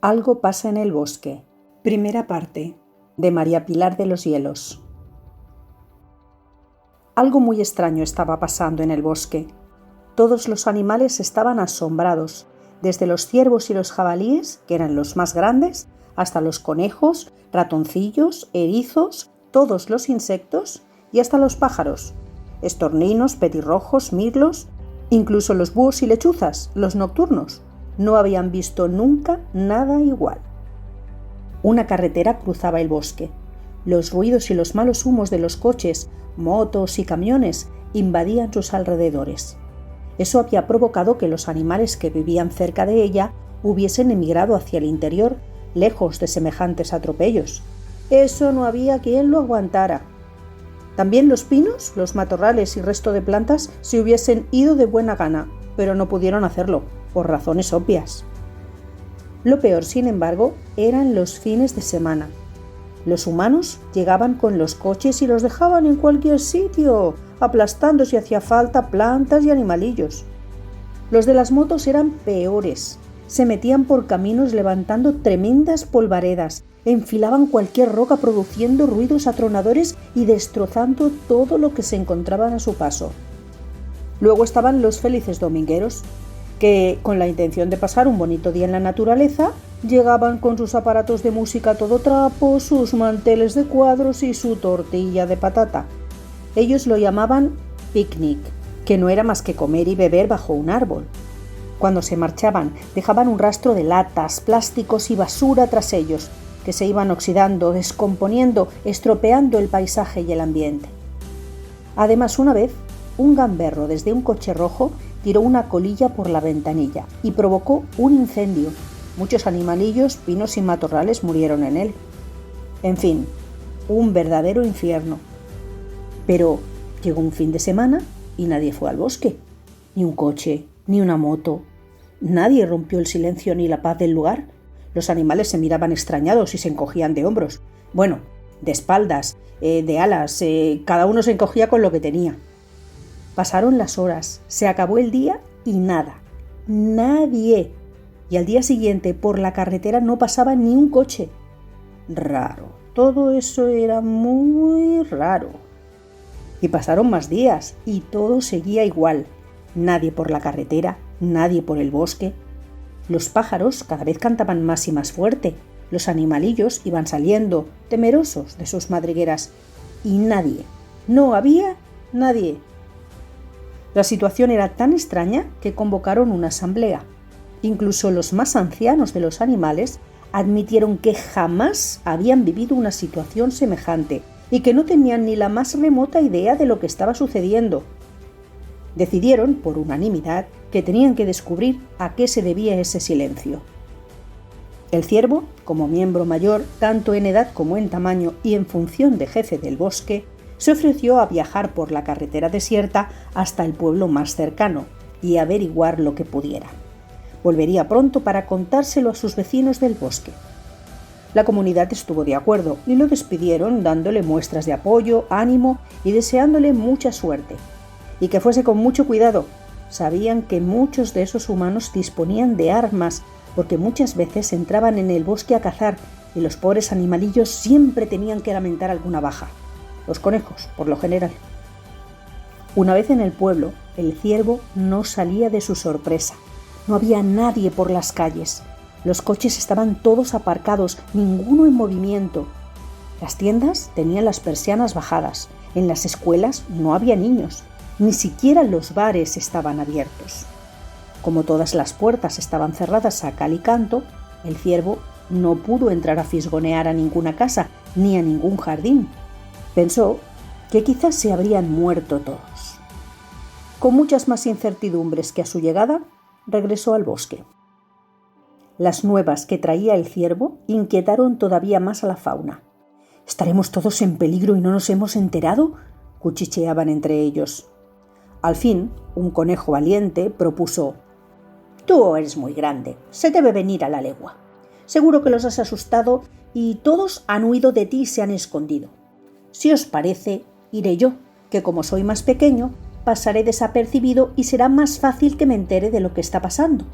Algo pasa en el bosque. Primera parte, de María Pilar de los Hielos. Algo muy extraño estaba pasando en el bosque. Todos los animales estaban asombrados, desde los ciervos y los jabalíes, que eran los más grandes, hasta los conejos, ratoncillos, erizos, todos los insectos y hasta los pájaros, estorninos, petirrojos, mirlos, incluso los búhos y lechuzas, los nocturnos. No habían visto nunca nada igual. Una carretera cruzaba el bosque. Los ruidos y los malos humos de los coches, motos y camiones invadían sus alrededores. Eso había provocado que los animales que vivían cerca de ella hubiesen emigrado hacia el interior, lejos de semejantes atropellos. Eso no había quien lo aguantara. También los pinos, los matorrales y resto de plantas se hubiesen ido de buena gana, pero no pudieron hacerlo, por razones obvias. Lo peor, sin embargo, eran los fines de semana. Los humanos llegaban con los coches y los dejaban en cualquier sitio, aplastando si hacía falta plantas y animalillos. Los de las motos eran peores. Se metían por caminos levantando tremendas polvaredas, enfilaban cualquier roca produciendo ruidos atronadores y destrozando todo lo que se encontraban a su paso. Luego estaban los felices domingueros, que, con la intención de pasar un bonito día en la naturaleza, llegaban con sus aparatos de música a todo trapo, sus manteles de cuadros y su tortilla de patata. Ellos lo llamaban picnic, que no era más que comer y beber bajo un árbol. Cuando se marchaban, dejaban un rastro de latas, plásticos y basura tras ellos, que se iban oxidando, descomponiendo, estropeando el paisaje y el ambiente. Además, una vez, un gamberro desde un coche rojo tiró una colilla por la ventanilla y provocó un incendio. Muchos animalillos, pinos y matorrales murieron en él. En fin, un verdadero infierno. Pero llegó un fin de semana y nadie fue al bosque. Ni un coche, ni una moto. Nadie rompió el silencio ni la paz del lugar. Los animales se miraban extrañados y se encogían de hombros. Bueno, de espaldas, de alas, cada uno se encogía con lo que tenía. Pasaron las horas, se acabó el día y nada. Nadie. Y al día siguiente por la carretera no pasaba ni un coche. Raro. Todo eso era muy raro. Y pasaron más días y todo seguía igual. Nadie por la carretera, nadie por el bosque. Los pájaros cada vez cantaban más y más fuerte. Los animalillos iban saliendo, temerosos de sus madrigueras. Y nadie. No había nadie. La situación era tan extraña que convocaron una asamblea. Incluso los más ancianos de los animales admitieron que jamás habían vivido una situación semejante y que no tenían ni la más remota idea de lo que estaba sucediendo. Decidieron, por unanimidad, que tenían que descubrir a qué se debía ese silencio. El ciervo, como miembro mayor, tanto en edad como en tamaño y en función de jefe del bosque, se ofreció a viajar por la carretera desierta hasta el pueblo más cercano y averiguar lo que pudiera. Volvería pronto para contárselo a sus vecinos del bosque. La comunidad estuvo de acuerdo y lo despidieron dándole muestras de apoyo, ánimo y deseándole mucha suerte. Y que fuese con mucho cuidado. Sabían que muchos de esos humanos disponían de armas porque muchas veces entraban en el bosque a cazar y los pobres animalillos siempre tenían que lamentar alguna baja. Los conejos, por lo general. Una vez en el pueblo, el ciervo no salía de su sorpresa. No había nadie por las calles. Los coches estaban todos aparcados, ninguno en movimiento. Las tiendas tenían las persianas bajadas. En las escuelas no había niños. Ni siquiera los bares estaban abiertos. Como todas las puertas estaban cerradas a cal y canto, el ciervo no pudo entrar a fisgonear a ninguna casa ni a ningún jardín. Pensó que quizás se habrían muerto todos. Con muchas más incertidumbres que a su llegada, regresó al bosque. Las nuevas que traía el ciervo inquietaron todavía más a la fauna. ¿Estaremos todos en peligro y no nos hemos enterado?, cuchicheaban entre ellos. Al fin, un conejo valiente propuso: «Tú eres muy grande, se debe venir a la legua. Seguro que los has asustado y todos han huido de ti y se han escondido. Si os parece, iré yo, que como soy más pequeño, pasaré desapercibido y será más fácil que me entere de lo que está pasando».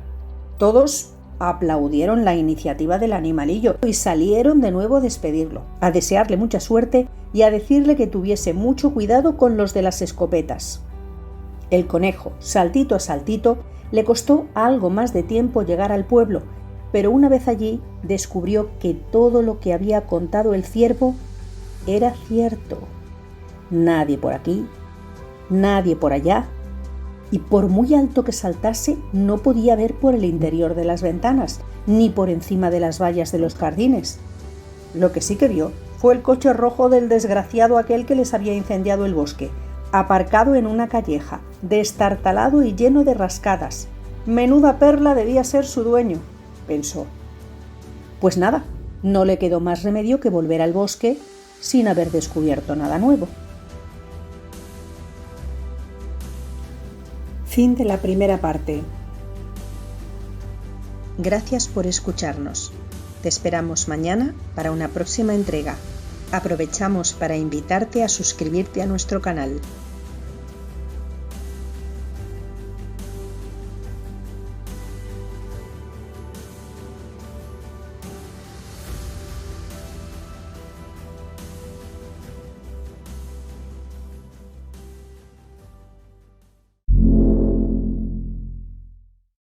Todos aplaudieron la iniciativa del animalillo y salieron de nuevo a despedirlo, a desearle mucha suerte y a decirle que tuviese mucho cuidado con los de las escopetas. El conejo, saltito a saltito, le costó algo más de tiempo llegar al pueblo, pero una vez allí descubrió que todo lo que había contado el ciervo era cierto. Nadie por aquí, nadie por allá, y por muy alto que saltase no podía ver por el interior de las ventanas, ni por encima de las vallas de los jardines. Lo que sí que vio fue el coche rojo del desgraciado aquel que les había incendiado el bosque, aparcado en una calleja, destartalado y lleno de rascadas. Menuda perla debía ser su dueño, pensó. Pues nada, no le quedó más remedio que volver al bosque sin haber descubierto nada nuevo. Fin de la primera parte. Gracias por escucharnos. Te esperamos mañana para una próxima entrega. Aprovechamos para invitarte a suscribirte a nuestro canal.